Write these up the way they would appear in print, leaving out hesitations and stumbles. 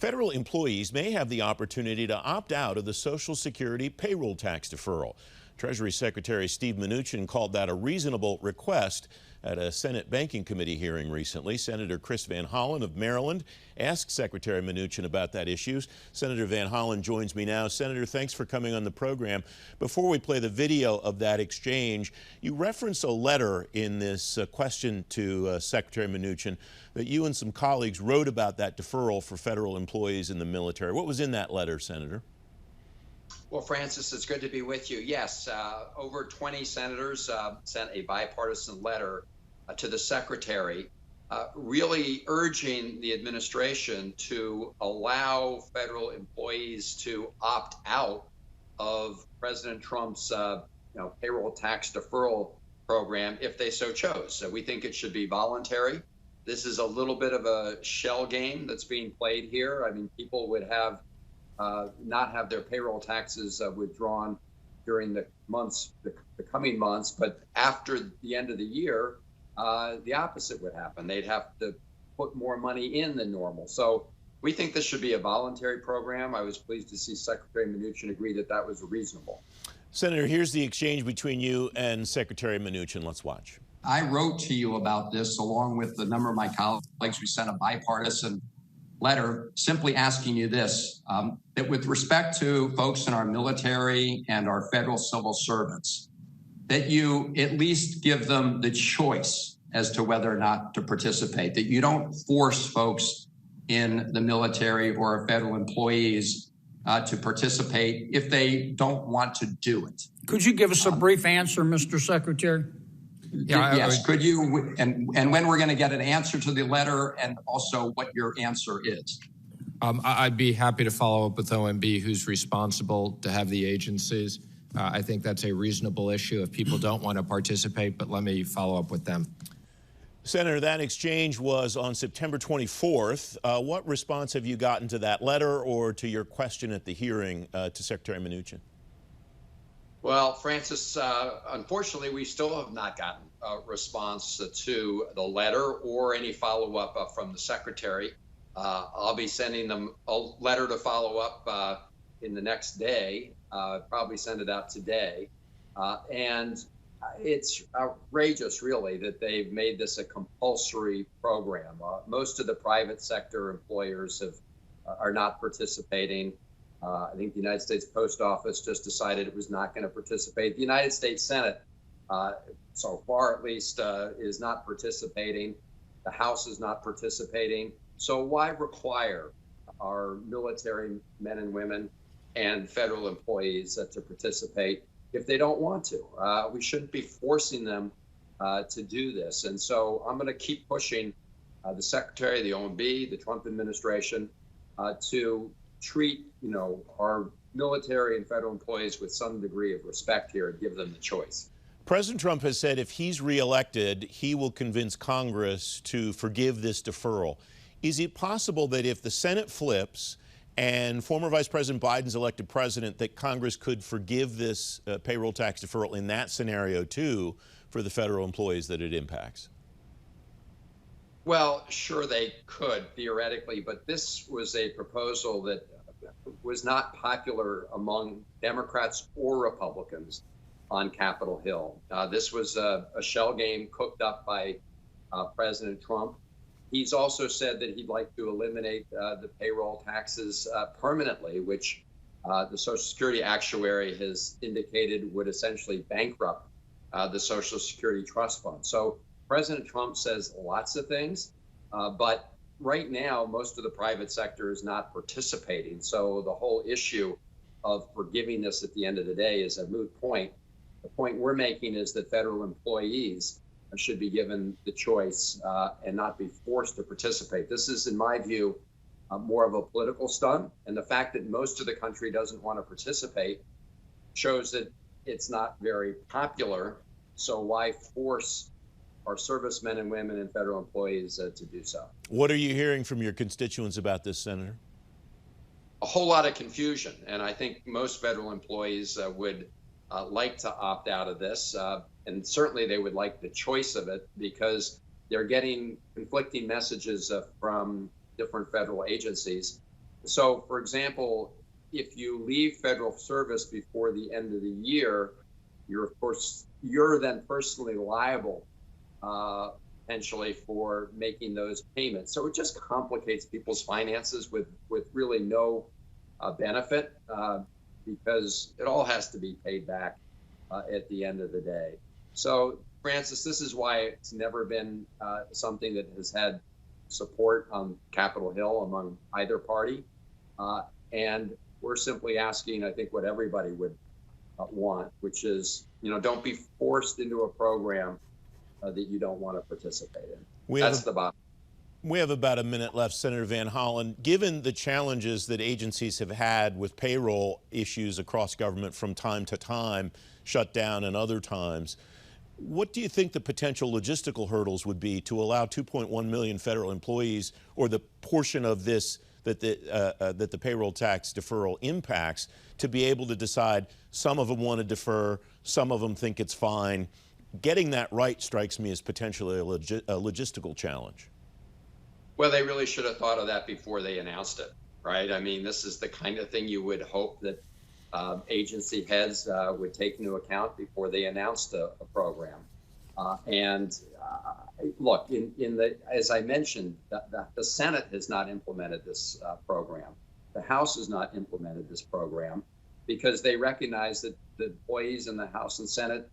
Federal employees may have the opportunity to opt out of the Social Security payroll tax deferral. Treasury Secretary Steven Mnuchin called that a reasonable request at a Senate Banking Committee hearing recently. Senator Chris Van Hollen of Maryland asked Secretary Mnuchin about that issue. Senator Van Hollen joins me now. Senator, thanks for coming on the program. Before we play the video of that exchange, you reference a letter in this question to Secretary Mnuchin that you and some colleagues wrote about that deferral for federal employees in the military. What was in that letter, Senator? Well, Francis, it's good to be with you. Yes, over 20 senators sent a bipartisan letter to the Secretary, really urging the administration to allow federal employees to opt out of President Trump's payroll tax deferral program if they so chose. So we think it should be voluntary. This is a little bit of a shell game that's being played here. I mean, people would have not have their payroll taxes withdrawn during the coming months, but after the end of the year, the opposite would happen. They'd have to put more money in than normal. So we think this should be a voluntary program. I was pleased to see Secretary Mnuchin agree that that was reasonable. Senator, here's the exchange between you and Secretary Mnuchin. Let's watch. I wrote to you about this along with a number of my colleagues. We sent a bipartisan letter simply asking you this, that with respect to folks in our military and our federal civil servants, that you at least give them the choice as to whether or not to participate, that you don't force folks in the military or federal employees to participate if they don't want to do it. Could you give us a brief answer, Mr. Secretary? Yes, could you, and when we're going to get an answer to the letter, and also what your answer is? I'd be happy to follow up with OMB, who's responsible to have the agencies. I think that's a reasonable issue if people don't want to participate, but let me follow up with them. Senator, that exchange was on September 24th. What response have you gotten to that letter or to your question at the hearing to Secretary Mnuchin? Well, Francis, unfortunately, we still have not gotten a response to the letter or any follow-up from the Secretary. I'll be sending them a letter to follow up in the next day, probably send it out today. And it's outrageous, really, that they've made this a compulsory program. Most of the private sector employers are not participating. I think the United States Post Office just decided it was not going to participate. The United States Senate, so far at least, is not participating. The House is not participating. So why require our military men and women and federal employees to participate if they don't want to? We shouldn't be forcing them to do this. And so I'm going to keep pushing the Secretary, the OMB, the Trump administration to treat, our military and federal employees with some degree of respect here and give them the choice. President Trump has said if he's reelected, he will convince Congress to forgive this deferral. Is it possible that if the Senate flips and former Vice President Biden's elected president, that Congress could forgive this payroll tax deferral in that scenario, too, for the federal employees that it impacts? Well, sure, they could, theoretically, but this was a proposal that was not popular among Democrats or Republicans on Capitol Hill. This was a shell game cooked up by President Trump. He's also said that he'd like to eliminate the payroll taxes permanently, which the Social Security actuary has indicated would essentially bankrupt the Social Security Trust Fund. So President Trump says lots of things, but right now, most of the private sector is not participating. So the whole issue of forgiving this at the end of the day is a moot point. The point we're making is that federal employees should be given the choice and not be forced to participate. This is, in my view, more of a political stunt. And the fact that most of the country doesn't want to participate shows that it's not very popular. So why force our servicemen and women and federal employees to do so? What are you hearing from your constituents about this, Senator? A whole lot of confusion. And I think most federal employees would like to opt out of this. And certainly they would like the choice of it because they're getting conflicting messages from different federal agencies. So, for example, if you leave federal service before the end of the year, you're then personally liable potentially for making those payments. So it just complicates people's finances with really no benefit because it all has to be paid back at the end of the day. So, Francis, this is why it's never been something that has had support on Capitol Hill among either party. And we're simply asking, I think, what everybody would want, which is, don't be forced into a program that you don't want to participate in. That's the bottom. We have about a minute left, Senator Van Hollen. Given the challenges that agencies have had with payroll issues across government from time to time, shut down and other times, what do you think the potential logistical hurdles would be to allow 2.1 million federal employees, or the portion of this that the payroll tax deferral impacts, to be able to decide? Some of them want to defer, some of them think it's fine. Getting that right strikes me as potentially a logistical challenge. Well, they really should have thought of that before they announced it, right? I mean, this is the kind of thing you would hope that agency heads would take into account before they announced a program. Look, as I mentioned, the Senate has not implemented this program. The House has not implemented this program because they recognize that the employees in the House and Senate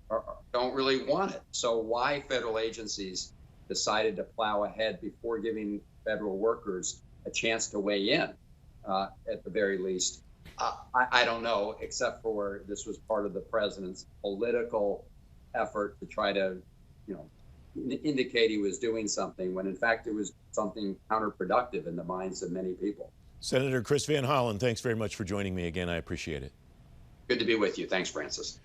don't really want it. So why federal agencies decided to plow ahead before giving federal workers a chance to weigh in, at the very least, I don't know, except for this was part of the president's political effort to try to, indicate he was doing something when in fact it was something counterproductive in the minds of many people. Senator Chris Van Hollen, thanks very much for joining me again. I appreciate it. Good to be with you. Thanks, Francis.